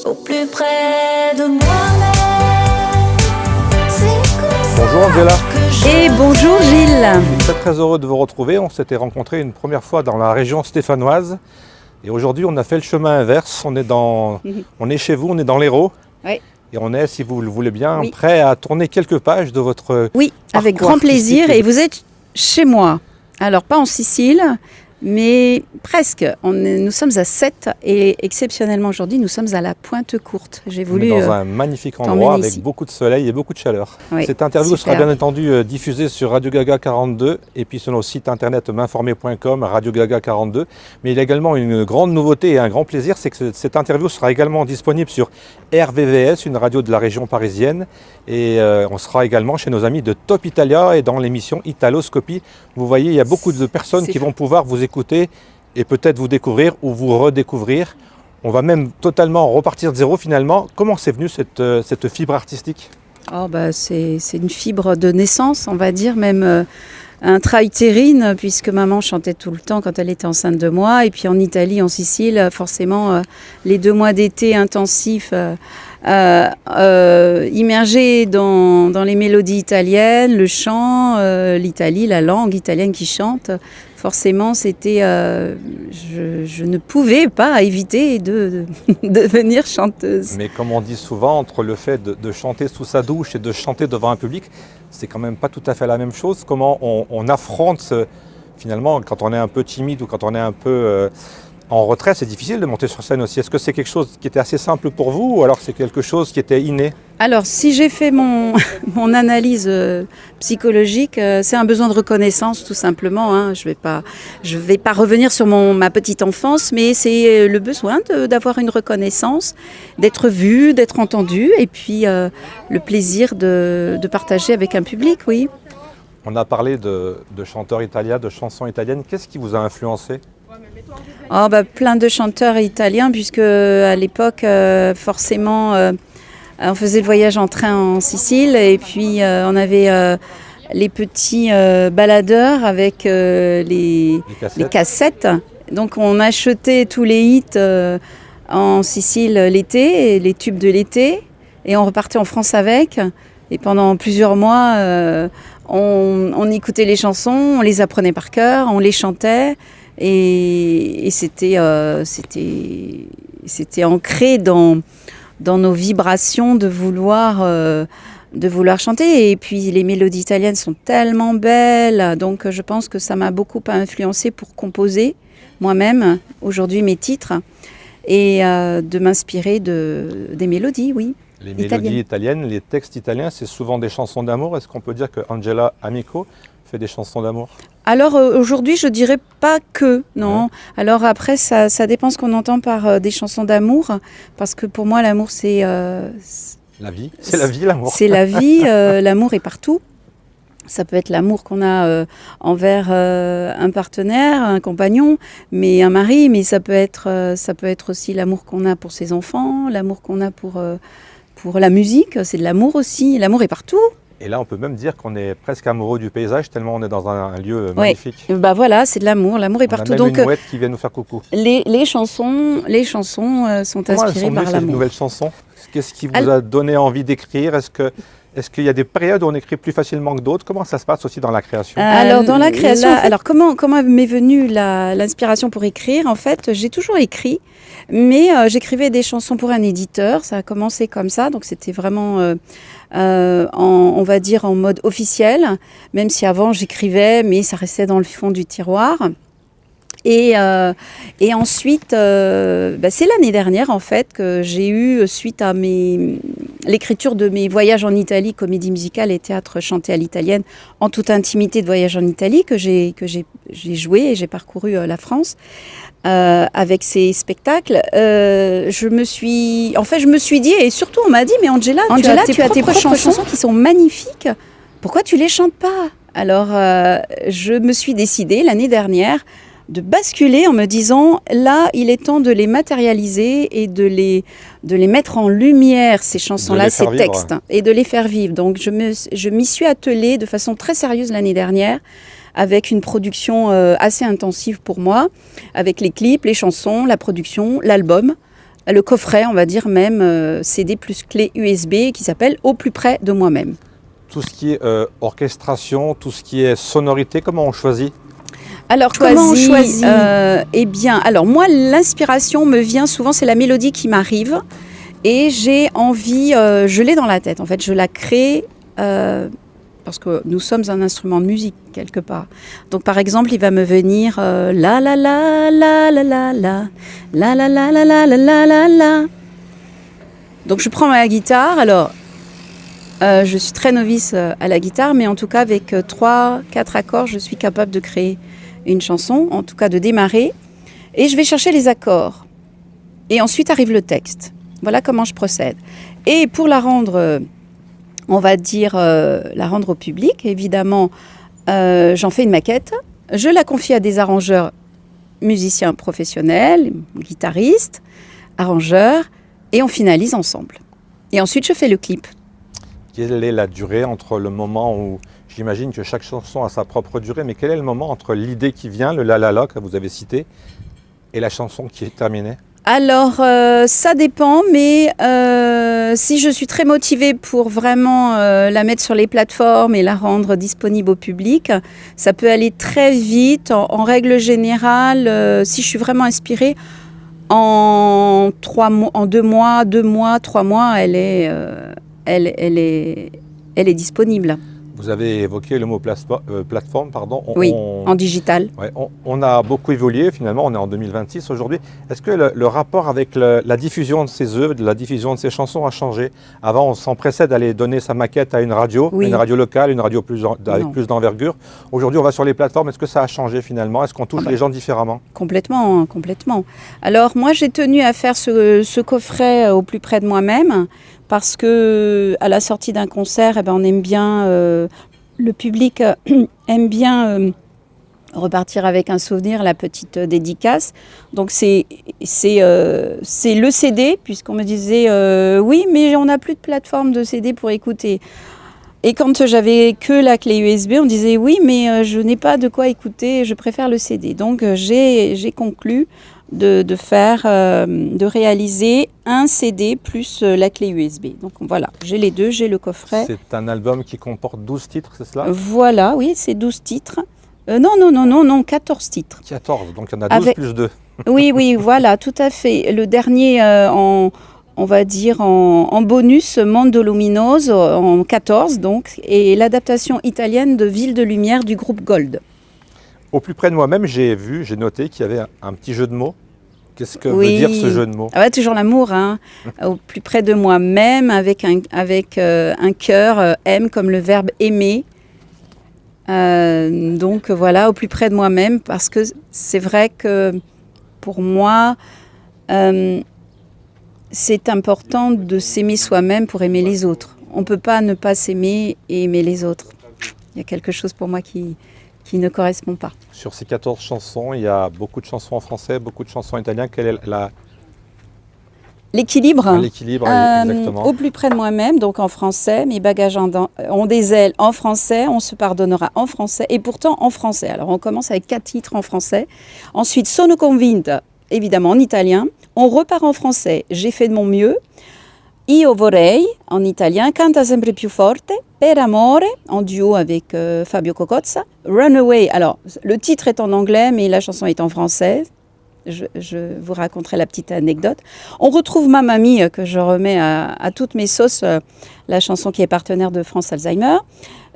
au plus près de moi-même. Bonjour Angela. Et bonjour Gilles. Je suis très heureux de vous retrouver. On s'était rencontrés une première fois dans la région stéphanoise. Et aujourd'hui, on a fait le chemin inverse. On est chez vous, on est dans l'Hérault. Oui. Et on est, si vous le voulez bien, Oui. prêt à tourner quelques pages de votre Oui, avec parcours grand plaisir. artistique. Et vous êtes chez moi. Alors, pas en Sicile, mais presque. Nous sommes à Sète et exceptionnellement aujourd'hui, nous sommes à la Pointe-Courte. J'ai On est voulu... dans un magnifique endroit t'emmener avec ici. beaucoup de soleil et beaucoup de chaleur. Oui, Cette interview sera super. bien entendu diffusée sur Radio Gaga 42 et puis sur nos sites internet m'informer.com, Radio Gaga 42. Mais il y a également une grande nouveauté et un grand plaisir, c'est que cette interview sera également disponible sur RVVS, une radio de la région parisienne. Et on sera également chez nos amis de Top Italia et dans l'émission Italoscopie. Vous voyez, il y a beaucoup de personnes C'est qui fou. vont pouvoir vous écouter et peut-être vous découvrir ou vous redécouvrir. On va même totalement repartir de zéro finalement. Comment c'est venu cette fibre artistique ? Oh, bah, c'est une fibre de naissance, on va dire, même intra-utérine, puisque maman chantait tout le temps quand elle était enceinte de moi. Et puis en Italie, en Sicile, forcément, les 2 mois d'été intensifs, immergés dans les mélodies italiennes, le chant, l'Italie, la langue italienne qui chante. Forcément, c'était, je ne pouvais pas éviter de devenir chanteuse. Mais comme on dit souvent, entre le fait de chanter sous sa douche et de chanter devant un public, c'est quand même pas tout à fait la même chose. Comment on affronte, finalement, quand on est un peu timide ou quand on est un peu en retrait, c'est difficile de monter sur scène aussi. Est-ce que c'est quelque chose qui était assez simple pour vous ou alors c'est quelque chose qui était inné ? Alors, si j'ai fait mon analyse psychologique, c'est un besoin de reconnaissance, tout simplement. Hein. Je vais pas revenir sur ma petite enfance, mais c'est le besoin d'avoir une reconnaissance, d'être vu, d'être entendu, et puis le plaisir de partager avec un public, oui. On a parlé de chanteurs italiens, de chansons italiennes. Qu'est-ce qui vous a influencé ? Oh, bah, plein de chanteurs italiens, puisque à l'époque, forcément... on faisait le voyage en train en Sicile et puis on avait les petits baladeurs avec les cassettes. Donc on achetait tous les hits en Sicile l'été, et les tubes de l'été, et on repartait en France avec. Et pendant plusieurs mois, on écoutait les chansons, on les apprenait par cœur, on les chantait. Et c'était ancré dans nos vibrations de vouloir chanter. Et puis les mélodies italiennes sont tellement belles, donc je pense que ça m'a beaucoup influencée pour composer moi-même aujourd'hui mes titres et de m'inspirer des mélodies, oui. Les mélodies italiennes, les textes italiens, c'est souvent des chansons d'amour. Est-ce qu'on peut dire que Angela Amico fait des chansons d'amour ? Alors aujourd'hui, je dirais pas que, non. Ouais. Alors après, ça dépend ce qu'on entend par des chansons d'amour, parce que pour moi, l'amour, c'est... La vie, c'est la vie, l'amour. C'est la vie, l'amour est partout. Ça peut être l'amour qu'on a envers un partenaire, un compagnon, mais un mari, mais ça peut être aussi l'amour qu'on a pour ses enfants, l'amour qu'on a pour la musique, c'est de l'amour aussi. L'amour est partout. Et là, on peut même dire qu'on est presque amoureux du paysage, tellement on est dans un lieu magnifique. Bah voilà, c'est de l'amour. L'amour est partout. On a même Donc une mouette qui vient nous faire coucou. les chansons sont Comment elles inspirées sont venues, par ces l'amour. nouvelles chansons ? Qu'est-ce qui vous a donné envie d'écrire ? Est-ce qu'il y a des périodes où on écrit plus facilement que d'autres ? Comment ça se passe aussi dans la création ? Alors dans la création, alors comment m'est venue l'inspiration pour écrire ? En fait, j'ai toujours écrit, mais j'écrivais des chansons pour un éditeur. Ça a commencé comme ça, donc c'était vraiment, on va dire, en mode officiel. Même si avant j'écrivais, mais ça restait dans le fond du tiroir. Et ensuite, c'est l'année dernière en fait que j'ai eu, suite à l'écriture de mes voyages en Italie, comédie musicale et théâtre chanté à l'italienne, en toute intimité de voyage en Italie, que j'ai joué et j'ai parcouru la France avec ces spectacles. Je me suis dit, et surtout on m'a dit, mais Angela, tu as tes propres chansons qui sont magnifiques, pourquoi tu les chantes pas ? Alors je me suis décidée l'année dernière de basculer en me disant, là, il est temps de les matérialiser et de les mettre en lumière, ces chansons-là, ces textes, et de les faire vivre. Donc, je m'y suis attelée de façon très sérieuse l'année dernière, avec une production assez intensive pour moi, avec les clips, les chansons, la production, l'album. le coffret, on va dire même CD plus clé USB qui s'appelle Au plus près de moi-même. Tout ce qui est orchestration, tout ce qui est sonorité, comment on choisit? Alors, comment on choisit Eh bien, alors moi, l'inspiration me vient souvent, c'est la mélodie qui m'arrive et j'ai envie, je l'ai dans la tête en fait, je la crée parce que nous sommes un instrument de musique quelque part. Donc, par exemple, il va me venir la la la la la la la la la la la la la la la la. Donc, je prends ma guitare, alors je suis très novice à la guitare, mais en tout cas, avec 3-4 accords, je suis capable de créer une chanson, en tout cas de démarrer, et je vais chercher les accords. Et ensuite arrive le texte. Voilà comment je procède. Et pour la rendre, on va dire, la rendre au public, évidemment, j'en fais une maquette, je la confie à des arrangeurs musiciens professionnels, guitaristes, arrangeurs, et on finalise ensemble. Et ensuite, je fais le clip. Quelle est la durée entre le moment où, j'imagine que chaque chanson a sa propre durée, mais quel est le moment entre l'idée qui vient, le la la la que vous avez cité, et la chanson qui est terminée? Alors, ça dépend, mais si je suis très motivée pour vraiment la mettre sur les plateformes et la rendre disponible au public, ça peut aller très vite. En règle générale, si je suis vraiment inspirée, en 2 mois, 3 mois, elle est disponible. Vous avez évoqué le mot plateforme, pardon. Oui, en digital. Ouais, on a beaucoup évolué, finalement, on est en 2026 aujourd'hui. Est-ce que le rapport avec la diffusion de ces œuvres, la diffusion de ces chansons a changé? Avant, on s'empressait d'aller donner sa maquette à une radio locale, une radio avec plus d'envergure. Aujourd'hui, on va sur les plateformes. Est-ce que ça a changé finalement? Est-ce qu'on touche les gens différemment? Complètement, complètement. Alors, moi, j'ai tenu à faire ce coffret au plus près de moi-même. Parce que à la sortie d'un concert, on aime bien, le public aime bien repartir avec un souvenir, la petite dédicace. Donc c'est le CD, puisqu'on me disait oui, mais on n'a plus de plateforme de CD pour écouter. Et quand j'avais que la clé USB, on disait oui, mais je n'ai pas de quoi écouter, je préfère le CD. Donc j'ai conclu de réaliser un CD plus la clé USB. Donc voilà, j'ai les deux, j'ai le coffret. C'est un album qui comporte 12 titres, c'est cela? Voilà, oui, c'est 12 titres. Non, 14 titres. 14, donc il y en a 12 plus 2. Oui, voilà, tout à fait. Le dernier, on va dire en bonus, Mondo Luminoso, en 14, donc, et l'adaptation italienne de Ville de Lumière du groupe Gold. Au plus près de moi-même, j'ai noté qu'il y avait un petit jeu de mots. Qu'est-ce que veut dire ce jeu de mots? Toujours l'amour, hein. Au plus près de moi-même, avec un cœur, M comme le verbe aimer. Donc voilà, au plus près de moi-même, parce que c'est vrai que pour moi, c'est important de s'aimer soi-même pour aimer les autres. On ne peut pas ne pas s'aimer et aimer les autres. Il y a quelque chose pour moi qui ne correspond pas. Sur ces 14 chansons, il y a beaucoup de chansons en français, beaucoup de chansons en italien. Quel est l'équilibre? L'équilibre, exactement. Au plus près de moi-même, donc en français. Mes bagages ont des ailes en français. On se pardonnera en français. Et pourtant en français. Alors on commence avec 4 titres en français. Ensuite, Sono convinta, évidemment en italien. On repart en français. J'ai fait de mon mieux. Io vorrei, en italien, Canta sempre più forte, Per amore, en duo avec Fabio Cocozza, Runaway, alors le titre est en anglais, mais la chanson est en français, je vous raconterai la petite anecdote. On retrouve Mamma Mia, que je remets à toutes mes sauces, la chanson qui est partenaire de France Alzheimer.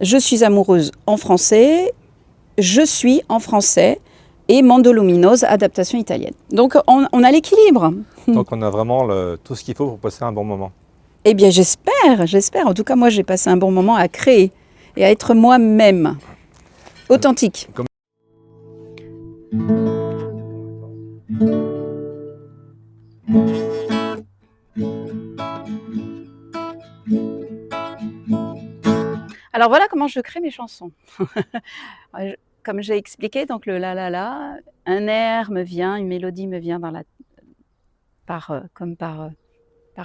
Je suis amoureuse en français, je suis en français, et Mondo Luminoso, adaptation italienne. Donc on a l'équilibre. Donc on a vraiment tout ce qu'il faut pour passer un bon moment. Eh bien j'espère. En tout cas, moi j'ai passé un bon moment à créer et à être moi-même, authentique. Alors voilà comment je crée mes chansons. Comme j'ai expliqué, donc le la la la, un air me vient, une mélodie me vient par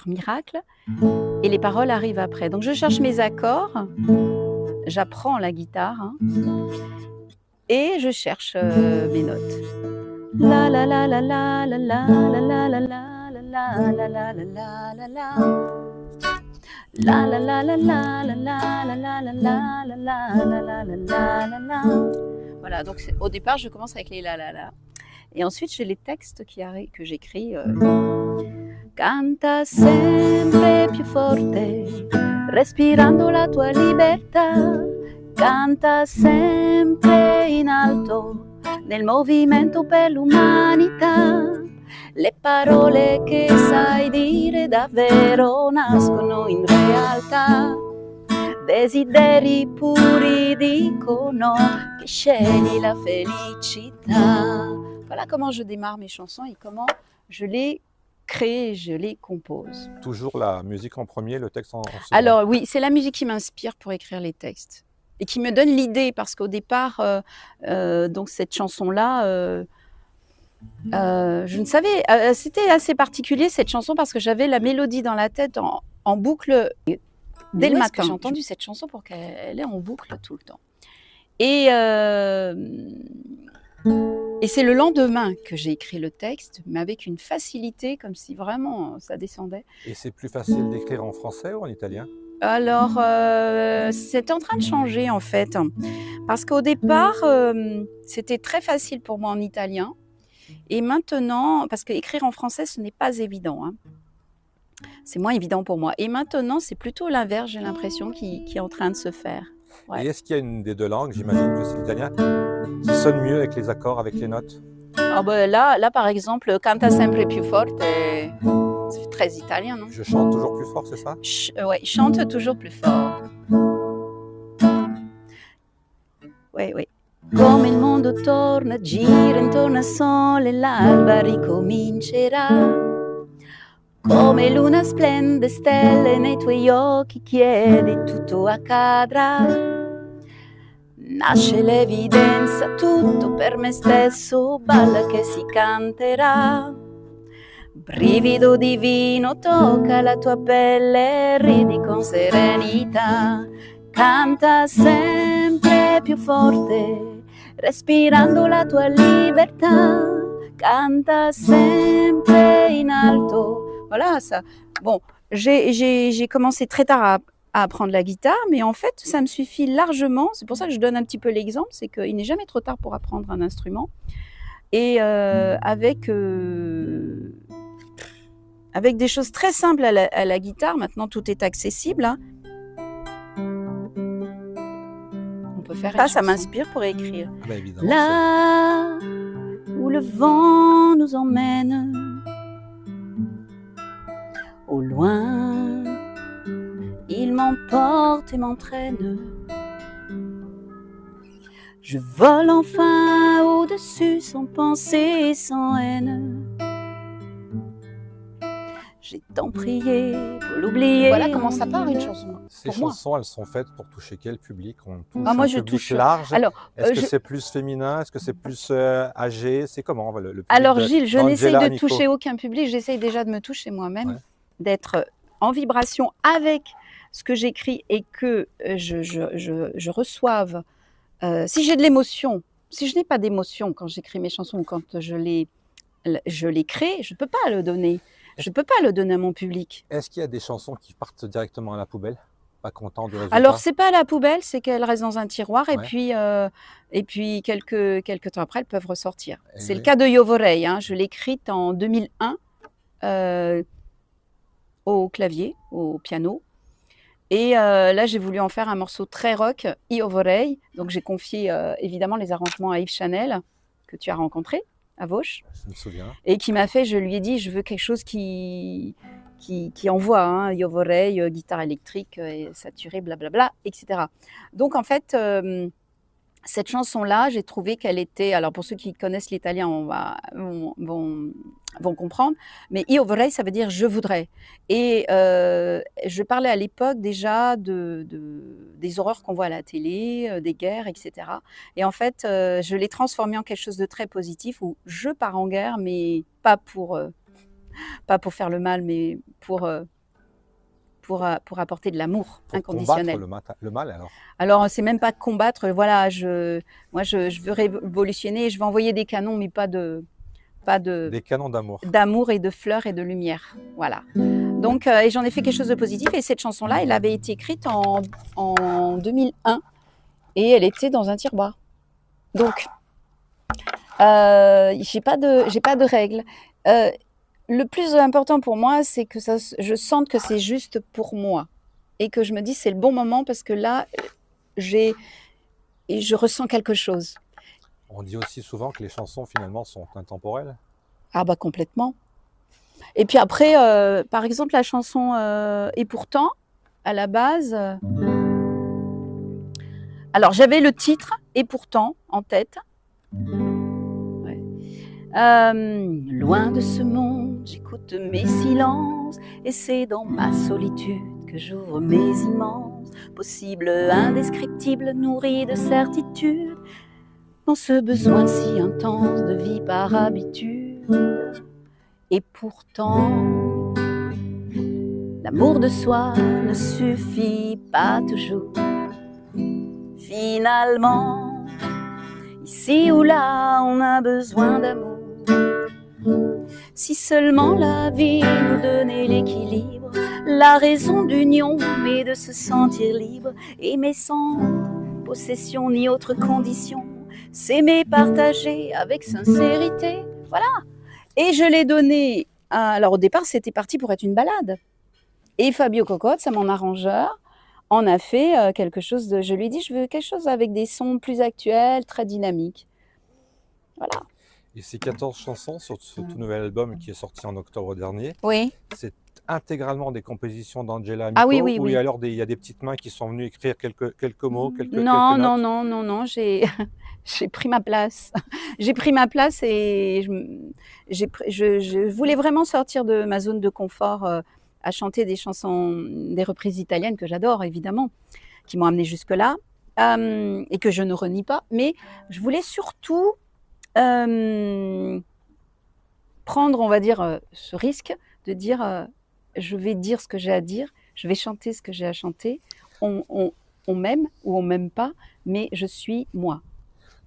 miracle, et les paroles arrivent après. Donc je cherche mes accords, j'apprends la guitare, hein, et je cherche mes notes. La la la la la la la la la la la la la la la la la la. La la la la la la la la la la la la la la la la. Voilà, donc au départ, je commence avec les la la la. Et ensuite, j'ai les textes que j'écris. Canta sempre più forte, respirando la tua libertà. Canta sempre in alto, nel movimento per l'umanità. Le parole che sai dire davvero nascono in realtà. Desideri puri dicono che scegli la felicità. Voilà comment je démarre mes chansons et comment je les crée, je les compose. Toujours la musique en premier, le texte en second. Alors oui, c'est la musique qui m'inspire pour écrire les textes et qui me donne l'idée parce qu'au départ, donc cette chanson-là, je ne savais, c'était assez particulier cette chanson parce que j'avais la mélodie dans la tête en boucle dès le matin. J'ai entendu cette chanson pour qu'elle est en boucle tout le temps. Et c'est le lendemain que j'ai écrit le texte, mais avec une facilité, comme si vraiment ça descendait. Et c'est plus facile d'écrire en français ou en italien? Alors, c'est en train de changer en fait, parce qu'au départ, c'était très facile pour moi en italien, et maintenant, parce qu'écrire en français, ce n'est pas évident, hein. C'est moins évident pour moi. Et maintenant, c'est plutôt l'inverse, j'ai l'impression, qui est en train de se faire. Ouais. Et est-ce qu'il y a une des deux langues, j'imagine que c'est l'italien, qui sonne mieux avec les accords, avec les notes? Ah ben là, par exemple, Canta sempre più forte, c'est très italien, non? Je chante toujours plus fort, c'est ça? Ouais, chante toujours plus fort. Oui, oui. Come il mondo torna, gira intorno al sole, l'alba ricomincerà. Come luna splende, stelle nei tuoi occhi, chiedi tutto accadrà. Nasce l'evidenza, tutto per me stesso, balla che si canterà. Brivido divino, tocca la tua pelle, ridi con serenità. Canta sempre più forte, respirando la tua libertà. Canta sempre in alto. Voilà, ça. Bon, j'ai commencé très tard à apprendre la guitare, mais en fait, ça me suffit largement. C'est pour ça que je donne un petit peu l'exemple, c'est qu'il n'est jamais trop tard pour apprendre un instrument. Et avec des choses très simples à la guitare, maintenant tout est accessible, hein. On peut faire ça m'inspire pour écrire. Ah ben évidemment, Là où le vent nous emmène, au loin, il m'emporte et m'entraîne. Je vole enfin au-dessus sans pensée et sans haine. J'ai tant prié pour l'oublier. Voilà comment ça part une chanson. Ces chansons, elles sont faites pour toucher quel public? On touche moi, un je public touche large. Alors, Est-ce que c'est plus féminin? Est-ce que c'est plus âgé? C'est comment le public alors Gilles, je n'essaye d'Angela, de Nico? toucher aucun public. J'essaye déjà de me toucher moi-même, Ouais. d'être en vibration avec ce que j'écris et que je reçoive. Si j'ai de l'émotion, si je n'ai pas d'émotion quand j'écris mes chansons, quand je les crée, je ne peux pas le donner. Je ne peux pas le donner à mon public. Est-ce qu'il y a des chansons qui partent directement à la poubelle? Pas content du résultat? Alors, c'est pas à la poubelle, c'est qu'elles restent dans un tiroir Ouais. et puis quelques temps après, elles peuvent ressortir. Et C'est oui. le cas de Io vorrei, hein. Je l'ai écrite en 2001 au clavier, au piano. Et là, j'ai voulu en faire un morceau très rock, Io vorrei. Donc, j'ai confié évidemment les arrangements à Yves Chanel, que tu as rencontré à Vauche. Je me souviens. Et qui m'a fait, je lui ai dit, je veux quelque chose qui envoie, hein, Io vorrei, guitare électrique, saturée, blablabla, etc. Donc en fait, cette chanson-là, j'ai trouvé qu'elle était, alors pour ceux qui connaissent l'italien, vont comprendre, mais Io vorrei, ça veut dire je voudrais. Et je parlais à l'époque déjà des horreurs qu'on voit à la télé, des guerres, etc. Et en fait, je l'ai transformé en quelque chose de très positif où je pars en guerre, mais pas pour faire le mal, mais pour apporter de l'amour Pour inconditionnel. combattre le mal alors? Alors, c'est même pas combattre, voilà, moi je veux révolutionner, je veux envoyer des canons, mais pas de pas de Des canons d'amour. d'amour et de fleurs et de lumière. Voilà. Donc, et j'en ai fait quelque chose de positif. Et cette chanson-là, elle avait été écrite en 2001 et elle était dans un tiroir. Donc, j'ai pas de règles. Le plus important pour moi, c'est que je sente que c'est juste pour moi et que je me dis c'est le bon moment parce que là, je ressens quelque chose. On dit aussi souvent que les chansons finalement sont intemporelles. Ah bah complètement. Et puis après, par exemple, la chanson Et pourtant, à la base, alors j'avais le titre Et pourtant en tête. Ouais. Loin de ce monde, j'écoute mes silences et c'est dans ma solitude que j'ouvre mes immenses possibles indescriptibles nourris de certitude. Dans ce besoin si intense de vie par habitude. Et pourtant, l'amour de soi ne suffit pas toujours. Finalement, ici ou là, on a besoin d'amour. Si seulement la vie nous donnait l'équilibre, la raison d'union, mais de se sentir libre, aimer sans possession ni autre condition, s'aimer, partager avec sincérité, voilà. Et je l'ai donné, alors au départ c'était parti pour être une balade. Et Fabio Cocotte, c'est mon arrangeur, en a fait quelque chose de... Je lui ai dit, je veux quelque chose avec des sons plus actuels, très dynamiques. Voilà. Et ces 14 chansons sur ce tout nouvel album qui est sorti en octobre dernier, Oui. c'est intégralement des compositions d'Angela Amico, Ah oui, oui, ou oui. alors il y a des petites mains qui sont venues écrire quelques mots, quelques Non, notes. non, j'ai pris ma place. J'ai pris ma place et je voulais vraiment sortir de ma zone de confort à chanter des chansons, des reprises italiennes que j'adore évidemment, qui m'ont amenée jusque-là et que je ne renie pas. Mais je voulais surtout prendre, on va dire, ce risque de dire je vais dire ce que j'ai à dire, je vais chanter ce que j'ai à chanter. On m'aime ou on m'aime pas, mais je suis moi.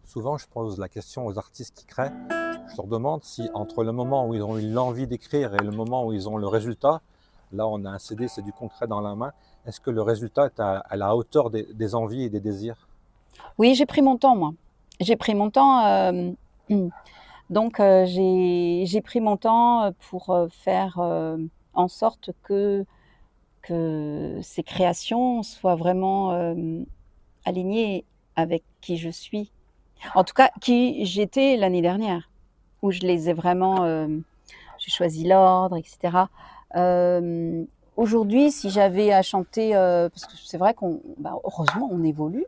Souvent, je pose la question aux artistes qui créent. Je leur demande si entre le moment où ils ont eu l'envie d'écrire et le moment où ils ont le résultat, là on a un CD, c'est du concret dans la main, est-ce que le résultat est à la hauteur des envies et des désirs? Oui, j'ai pris mon temps, moi. J'ai pris mon temps. Donc, j'ai pris mon temps pour faire en sorte que ces créations soient vraiment alignées avec qui je suis. En tout cas, qui j'étais l'année dernière, où je les ai vraiment... j'ai choisi l'ordre, etc. Aujourd'hui, si j'avais à chanter... parce que c'est vrai heureusement, on évolue.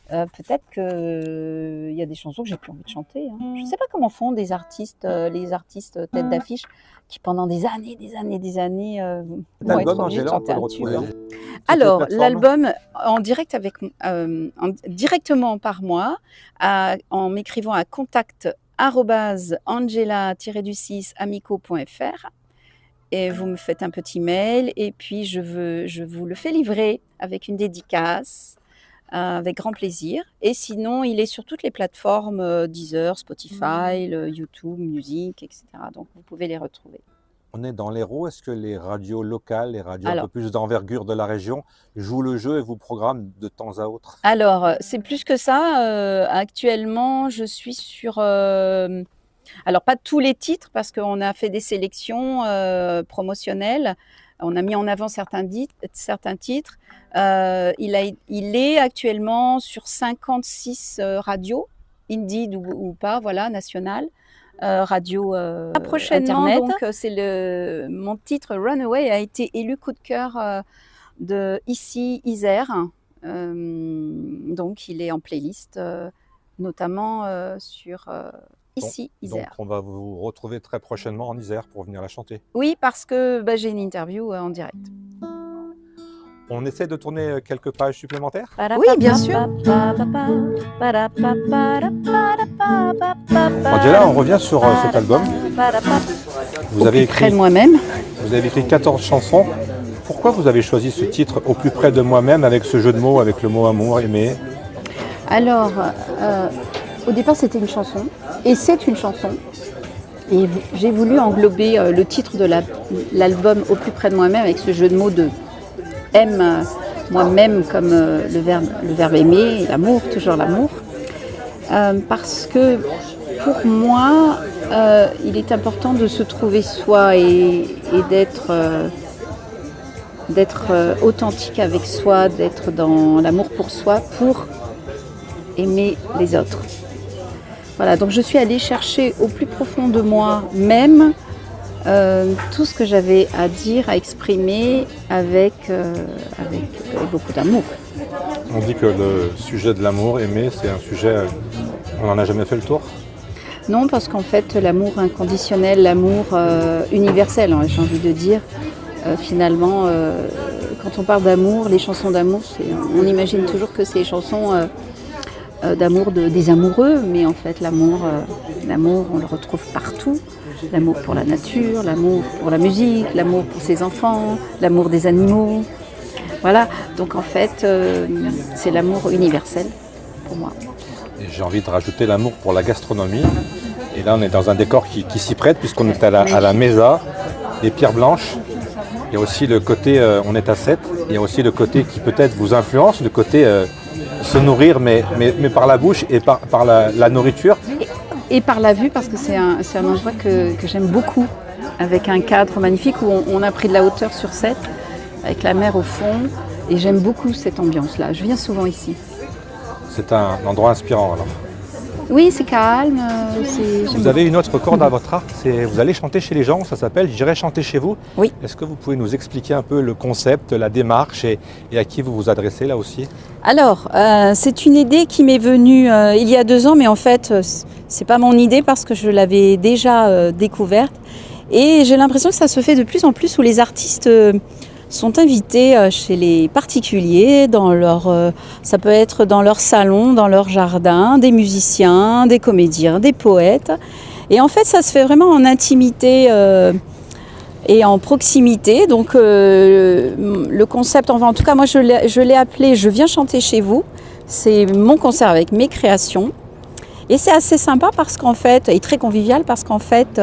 Peut-être qu'il y a des chansons que j'ai plus envie de chanter. Hein. Je ne sais pas comment font les artistes tête d'affiche, qui pendant des années vont être obligés de chanter un tube. Alors, l'album en direct directement par moi, en m'écrivant à contact@angela-amico.fr et vous me faites un petit mail et puis je vous le fais livrer avec une dédicace. Avec grand plaisir. Et sinon, il est sur toutes les plateformes Deezer, Spotify, YouTube, Music, etc. Donc, vous pouvez les retrouver. On est dans l'Hérault. Est-ce que les radios locales, les radios un peu plus d'envergure de la région, jouent le jeu et vous programment de temps à autre? Alors, c'est plus que ça. Actuellement, je suis sur... alors, pas tous les titres, parce qu'on a fait des sélections promotionnelles. On a mis en avant certains titres. Il est actuellement sur 56 radios, indie ou pas, voilà, nationales, radio prochainement, Internet. Donc, mon titre Runaway a été élu coup de cœur de ici Isère. Donc, il est en playlist, notamment sur... ici, Isère. Donc, on va vous retrouver très prochainement en Isère pour venir la chanter. Oui, parce que j'ai une interview en direct. On essaie de tourner quelques pages supplémentaires? Oui, bien sûr. Angela, on revient sur cet album. Vous avez écrit moi-même. Vous avez écrit 14 chansons. Pourquoi vous avez choisi ce titre Au plus près de moi-même avec ce jeu de mots, avec le mot amour, aimer? Alors, au départ, c'était une chanson. Et c'est une chanson. Et j'ai voulu englober le titre de l'album Au plus près de moi-même avec ce jeu de mots de aime moi-même comme le verbe aimer, et l'amour, toujours l'amour. Parce que pour moi, il est important de se trouver soi et d'être authentique avec soi, d'être dans l'amour pour soi pour aimer les autres. Voilà, donc je suis allée chercher au plus profond de moi-même tout ce que j'avais à dire, à exprimer avec beaucoup d'amour. On dit que le sujet de l'amour, aimer, c'est un sujet, on n'en a jamais fait le tour. Non, parce qu'en fait, l'amour inconditionnel, l'amour universel, hein, j'ai envie de dire, finalement, quand on parle d'amour, les chansons d'amour, on imagine toujours que c'est les chansons d'amour des amoureux, mais en fait, l'amour, on le retrouve partout. L'amour pour la nature, l'amour pour la musique, l'amour pour ses enfants, l'amour des animaux. Voilà, donc en fait, c'est l'amour universel pour moi. Et j'ai envie de rajouter l'amour pour la gastronomie. Et là, on est dans un décor qui s'y prête, puisqu'on est à la Mesa, les pierres blanches. Il y a aussi le côté, on est à 7, il y a aussi le côté qui peut-être vous influence, le côté se nourrir, mais par la bouche et par la nourriture. Et par la vue, parce que c'est un endroit que j'aime beaucoup, avec un cadre magnifique où on a pris de la hauteur sur 7, avec la mer au fond. Et j'aime beaucoup cette ambiance-là. Je viens souvent ici. C'est un endroit inspirant alors. Oui, c'est calme. Vous avez une autre corde à votre arc, vous allez chanter chez les gens, ça s'appelle J'irai chanter chez vous. Oui. Est-ce que vous pouvez nous expliquer un peu le concept, la démarche et à qui vous vous adressez là aussi? Alors, c'est une idée qui m'est venue il y a 2 ans, mais en fait, c'est pas mon idée parce que je l'avais déjà découverte. Et j'ai l'impression que ça se fait de plus en plus où les artistes sont invités chez les particuliers, ça peut être dans leur salon, dans leur jardin, des musiciens, des comédiens, des poètes. Et en fait, ça se fait vraiment en intimité et en proximité. Donc le concept, en tout cas moi je l'ai appelé « Je viens chanter chez vous ». C'est mon concert avec mes créations. Et c'est assez sympa parce qu'en fait, et très convivial parce qu'en fait,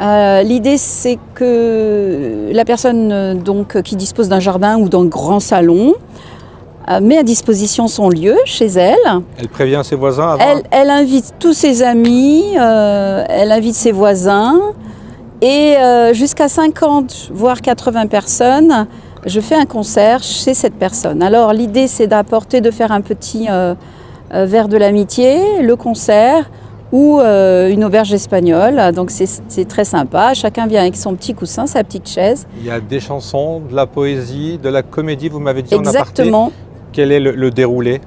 l'idée c'est que la personne qui dispose d'un jardin ou d'un grand salon met à disposition son lieu chez elle. Elle prévient ses voisins avant? Elle invite tous ses amis, elle invite ses voisins et jusqu'à 50 voire 80 personnes, je fais un concert chez cette personne. Alors l'idée c'est de faire un petit verre de l'amitié, le concert ou une auberge espagnole. Donc c'est très sympa. Chacun vient avec son petit coussin, sa petite chaise. Il y a des chansons, de la poésie, de la comédie, vous m'avez dit en aparté. Exactement. Quel est le déroulé?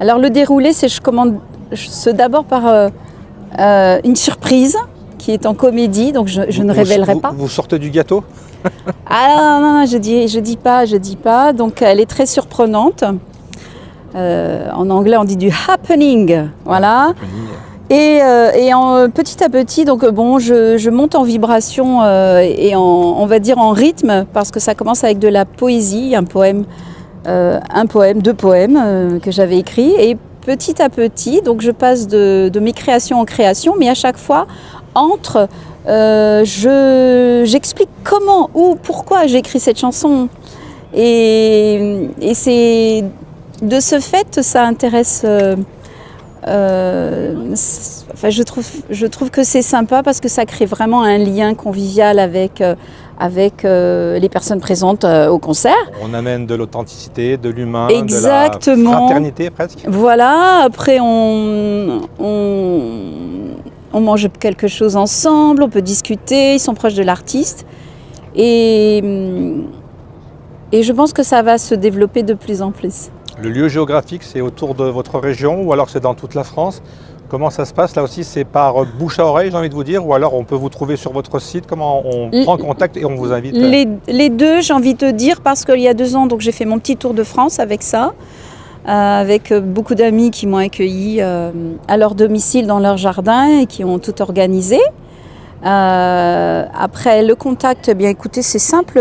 Alors le déroulé, c'est je commence d'abord par une surprise qui est en comédie, donc je ne révélerai pas. Vous sortez du gâteau? Ah non, je dis pas. Donc elle est très surprenante. En anglais, on dit du happening. Voilà. Et petit à petit, donc je monte en vibration et on va dire en rythme, parce que ça commence avec de la poésie, un poème, 2 poèmes que j'avais écrits. Et petit à petit, donc je passe de mes créations en création, mais à chaque fois, j'explique comment ou pourquoi j'ai écrit cette chanson. Et c'est de ce fait, ça intéresse. Je trouve que c'est sympa parce que ça crée vraiment un lien convivial avec les personnes présentes au concert. On amène de l'authenticité, de l'humain, exactement, de la fraternité presque. Voilà, après on mange quelque chose ensemble, on peut discuter, ils sont proches de l'artiste. Et je pense que ça va se développer de plus en plus. Le lieu géographique, c'est autour de votre région ou alors c'est dans toute la France? Comment ça se passe? Là aussi, c'est par bouche à oreille, j'ai envie de vous dire, ou alors on peut vous trouver sur votre site? Comment on prend contact et on vous invite? Les deux, j'ai envie de te dire, parce qu'il y a 2 ans, donc j'ai fait mon petit tour de France avec ça, avec beaucoup d'amis qui m'ont accueilli à leur domicile, dans leur jardin, et qui ont tout organisé. Après, le contact, eh bien écoutez, c'est simple.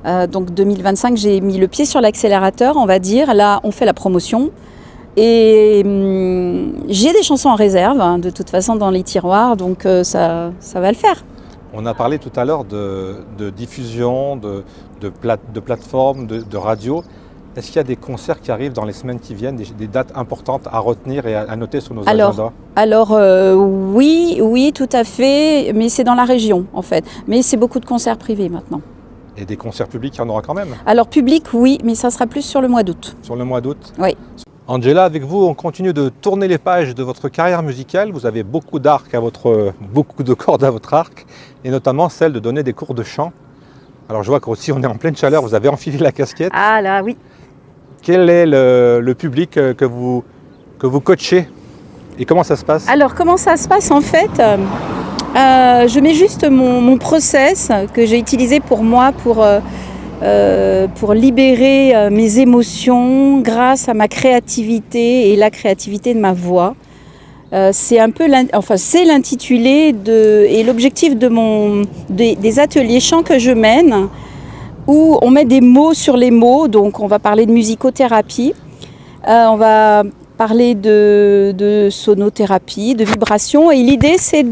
Donc 2025, j'ai mis le pied sur l'accélérateur, on va dire. Là, on fait la promotion. Et j'ai des chansons en réserve, hein, de toute façon, dans les tiroirs, donc ça va le faire. On a parlé tout à l'heure de diffusion, de plateformes, de radio. Est-ce qu'il y a des concerts qui arrivent dans les semaines qui viennent, des dates importantes à retenir et à noter sur nos agendas? Alors oui, tout à fait, mais c'est dans la région en fait. Mais c'est beaucoup de concerts privés maintenant. Et des concerts publics, il y en aura quand même? Alors public, oui, mais ça sera plus sur le mois d'août. Sur le mois d'août? Oui. Angela, avec vous, on continue de tourner les pages de votre carrière musicale. Vous avez beaucoup beaucoup de cordes à votre arc, et notamment celle de donner des cours de chant. Alors je vois qu'aussi on est en pleine chaleur, vous avez enfilé la casquette. Ah là, oui. Quel est le public que vous coachez et comment ça se passe? Alors comment ça se passe en fait? Je mets juste mon process que j'ai utilisé pour moi pour libérer mes émotions grâce à ma créativité et la créativité de ma voix. C'est un peu c'est l'intitulé et l'objectif des ateliers chant que je mène, où on met des mots sur les mots. Donc on va parler de musicothérapie, on va parler de sonothérapie, de vibration, et l'idée c'est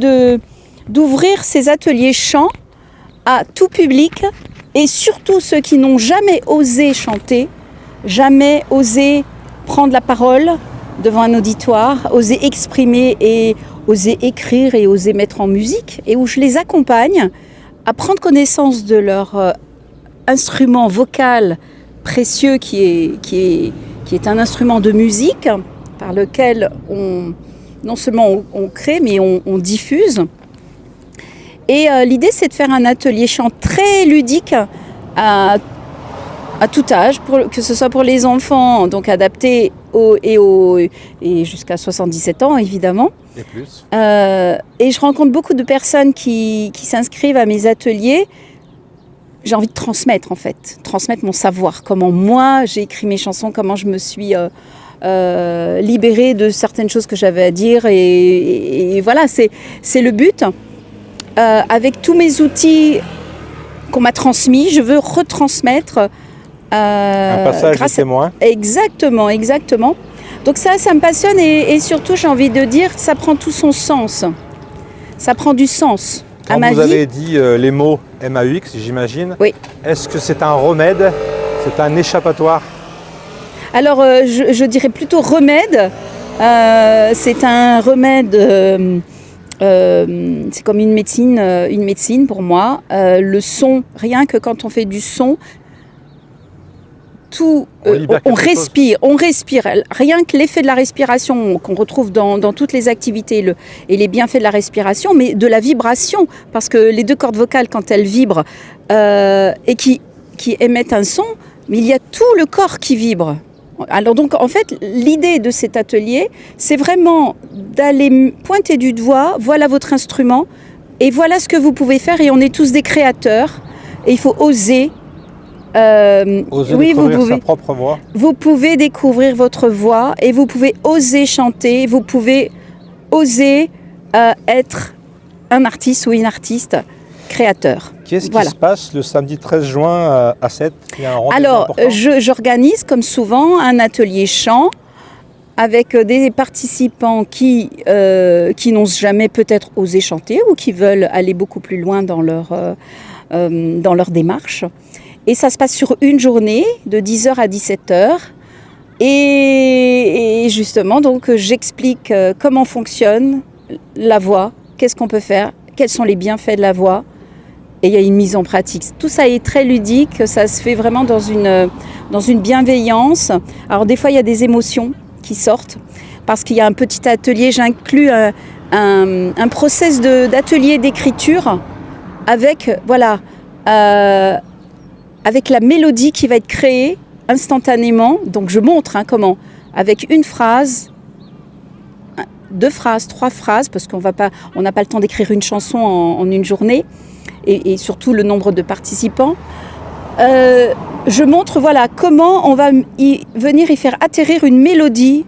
d'ouvrir ces ateliers chant à tout public, et surtout ceux qui n'ont jamais osé chanter, jamais osé prendre la parole devant un auditoire, oser exprimer et oser écrire et oser mettre en musique, et où je les accompagne à prendre connaissance de leur instrument vocal précieux qui est un instrument de musique par lequel non seulement on crée, mais on diffuse. Et l'idée, c'est de faire un atelier chant très ludique à tout âge, que ce soit pour les enfants, donc adapté et jusqu'à 77 ans, évidemment. Et plus. Et je rencontre beaucoup de personnes qui s'inscrivent à mes ateliers. J'ai envie de transmettre, en fait. Transmettre mon savoir. Comment moi, j'ai écrit mes chansons, comment je me suis libérée de certaines choses que j'avais à dire. Et voilà, c'est le but. Avec tous mes outils qu'on m'a transmis, je veux retransmettre. Un passage de témoin. Exactement. Donc ça me passionne, et surtout, j'ai envie de dire, ça prend tout son sens. Ça prend du sens à ma vie. Quand vous avez dit les mots MAUX, j'imagine, oui. Est-ce que c'est un remède? C'est un échappatoire? Alors, je dirais plutôt remède. C'est un remède... c'est comme une médecine pour moi. Le son, rien que quand on fait du son, on respire. Rien que l'effet de la respiration qu'on retrouve dans toutes les activités et les bienfaits de la respiration, mais de la vibration, parce que les deux cordes vocales, quand elles vibrent et qui émettent un son, mais il y a tout le corps qui vibre. Alors donc en fait, l'idée de cet atelier, c'est vraiment d'aller pointer du doigt, voilà votre instrument et voilà ce que vous pouvez faire, et on est tous des créateurs et il faut oser. Découvrir sa propre voix. Vous pouvez découvrir votre voix et vous pouvez oser chanter, vous pouvez oser être un artiste ou une artiste créateur. Qu'est-ce qui se passe le samedi 13 juin à 7? Il y a un rendez-vous Alors, important. j'organise comme souvent un atelier chant avec des participants qui n'ont jamais peut-être osé chanter ou qui veulent aller beaucoup plus loin dans leur démarche. Et ça se passe sur une journée de 10h à 17h. Et justement, donc, j'explique comment fonctionne la voix, qu'est-ce qu'on peut faire, quels sont les bienfaits de la voix. Et il y a une mise en pratique. Tout ça est très ludique, ça se fait vraiment dans une bienveillance. Alors des fois, il y a des émotions qui sortent, parce qu'il y a un petit atelier, j'inclus un process d'atelier d'écriture avec, avec la mélodie qui va être créée instantanément. Donc je montre comment, avec une phrase, 2 phrases, 3 phrases, parce qu'on n'a pas le temps d'écrire une chanson en une journée, et surtout le nombre de participants. Je montre comment on va venir y faire atterrir une mélodie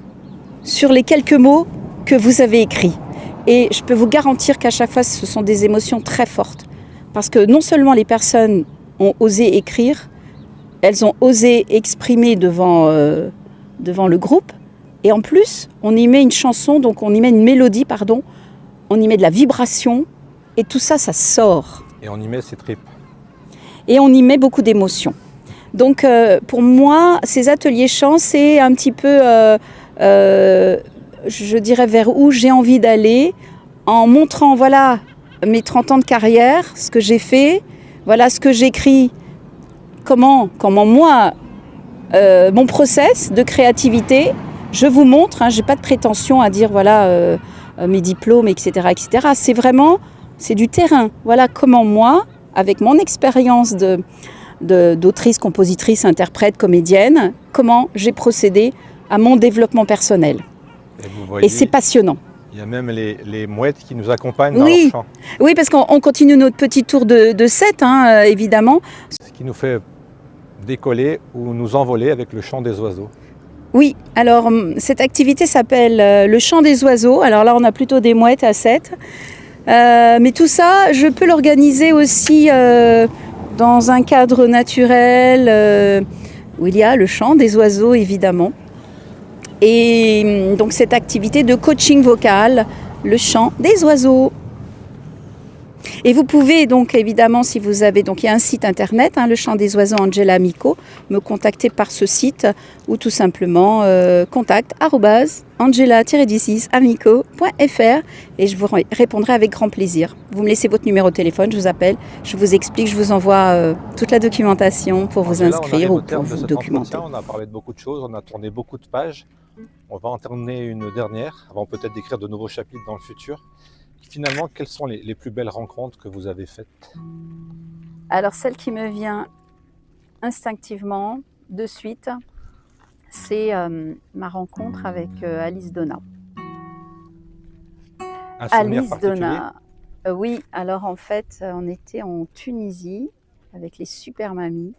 sur les quelques mots que vous avez écrits. Et je peux vous garantir qu'à chaque fois, ce sont des émotions très fortes. Parce que non seulement les personnes ont osé écrire, elles ont osé exprimer devant le groupe. Et en plus, on y met une chanson, donc on y met une mélodie, pardon, on y met de la vibration, et tout ça, ça sort. Et on y met ses tripes. Et on y met beaucoup d'émotions. Donc pour moi, ces ateliers chant, c'est un petit peu, je dirais, vers où j'ai envie d'aller, en montrant, voilà, mes 30 ans de carrière, ce que j'ai fait, voilà ce que j'écris, comment moi, mon process de créativité, je vous montre, je n'ai pas de prétention à dire, voilà, mes diplômes, etc., etc. C'est vraiment, c'est du terrain. Voilà comment moi, avec mon expérience d'autrice, compositrice, interprète, comédienne, comment j'ai procédé à mon développement personnel. Et vous voyez, et c'est passionnant. Il y a même les mouettes qui nous accompagnent dans Oui, leur chant. oui, parce qu'on continue notre petit tour de 7, évidemment. Ce qui nous fait décoller ou nous envoler avec le chant des oiseaux. Oui, alors cette activité s'appelle le chant des oiseaux. Alors là, on a plutôt des mouettes à 7. Mais tout ça, je peux l'organiser aussi dans un cadre naturel où il y a le chant des oiseaux, évidemment. Et donc cette activité de coaching vocal, le chant des oiseaux. Et vous pouvez donc évidemment, si vous avez, donc il y a un site internet, le chant des oiseaux Angela Amico, me contacter par ce site ou tout simplement contact@angela-amico.fr et je vous répondrai avec grand plaisir. Vous me laissez votre numéro de téléphone, je vous appelle, je vous explique, je vous envoie toute la documentation pour vous inscrire ou pour vous documenter. On a parlé de beaucoup de choses, on a tourné beaucoup de pages. On va en terminer une dernière avant peut-être d'écrire de nouveaux chapitres dans le futur. Finalement, quelles sont les plus belles rencontres que vous avez faites? Alors, celle qui me vient instinctivement, de suite, c'est ma rencontre avec Alice Donna. Un souvenir Alice particulier? Donna, oui, alors en fait, on était en Tunisie avec les Super Mamies.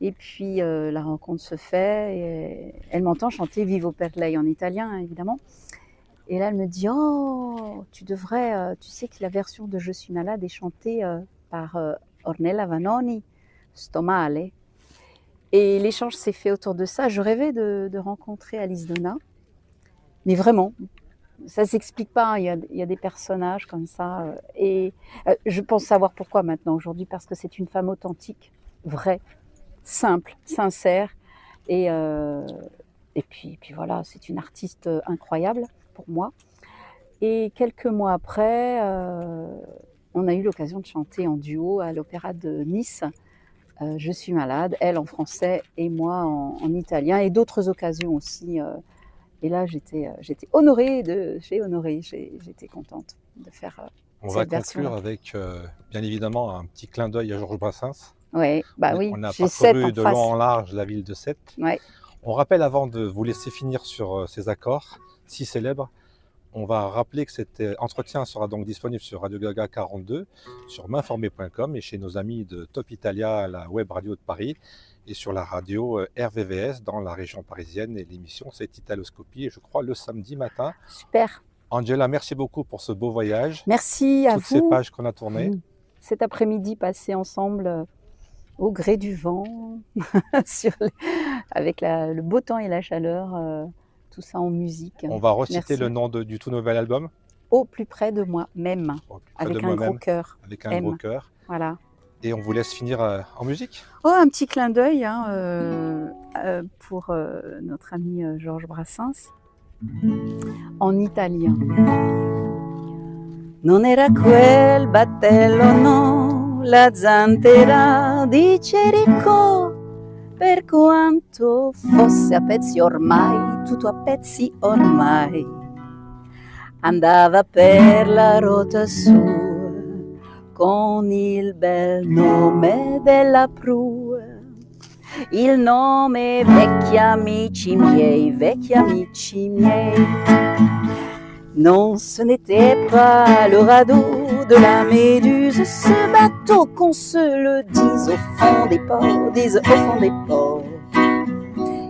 Et puis, la rencontre se fait et elle m'entend chanter Vivo per lei en italien, évidemment. Et là, elle me dit « Oh, tu devrais, tu sais que la version de Je suis malade est chantée par Ornella Vanoni, Sto male ». Et l'échange s'est fait autour de ça. Je rêvais de rencontrer Alice Donna. Mais vraiment, ça ne s'explique pas. Il y a des personnages comme ça. Et je pense savoir pourquoi maintenant, aujourd'hui, parce que c'est une femme authentique, vraie, simple, sincère. Et puis voilà, c'est une artiste incroyable pour moi. Et quelques mois après, on a eu l'occasion de chanter en duo à l'Opéra de Nice. Je suis malade, elle en français et moi en italien, et d'autres occasions aussi. Et là, j'étais honorée, j'étais contente de faire On cette va version. conclure avec, bien évidemment, un petit clin d'œil à Georges Brassens. Ouais, bah oui, On a j'ai 7 en parcouru de face. long en large la ville de Sète. Ouais. On rappelle, avant de vous laisser finir sur ces accords si célèbres, on va rappeler que cet entretien sera donc disponible sur Radio Gaga 42, sur m'informer.com et chez nos amis de Top Italia, la web radio de Paris, et sur la radio RVVS dans la région parisienne. Et l'émission, c'est Italoscopie, et je crois le samedi matin. Super. Angela, merci beaucoup pour ce beau voyage. Merci à vous. Toutes ces pages qu'on a tournées. Cet après-midi passé ensemble au gré du vent, avec le beau temps et la chaleur, tout ça en musique. On va reciter Merci. le nom du tout nouvel album. Au plus près de moi-même, avec un gros cœur. Avec un gros cœur. Voilà. Et on vous laisse finir en musique. Oh, un petit clin d'œil pour notre ami Georges Brassens, en italien. Non era quel battello, no, la zantera di Gerico, per quanto fosse a pezzi ormai, tutto a pezzi ormai, andava per la rota sua, con il bel nome della prua, il nome vecchi amici miei, Non, ce n'était pas le radeau de la Méduse, ce bateau qu'on se le dise au fond des ports,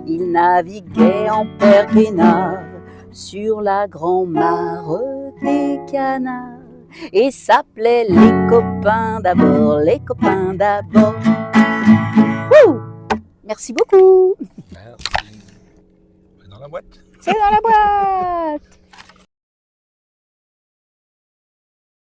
Il naviguait en père peinard sur la grand-mare des canards et s'appelait les copains d'abord. Merci. Merci beaucoup. Merci. Dans la boîte. C'est dans la boîte.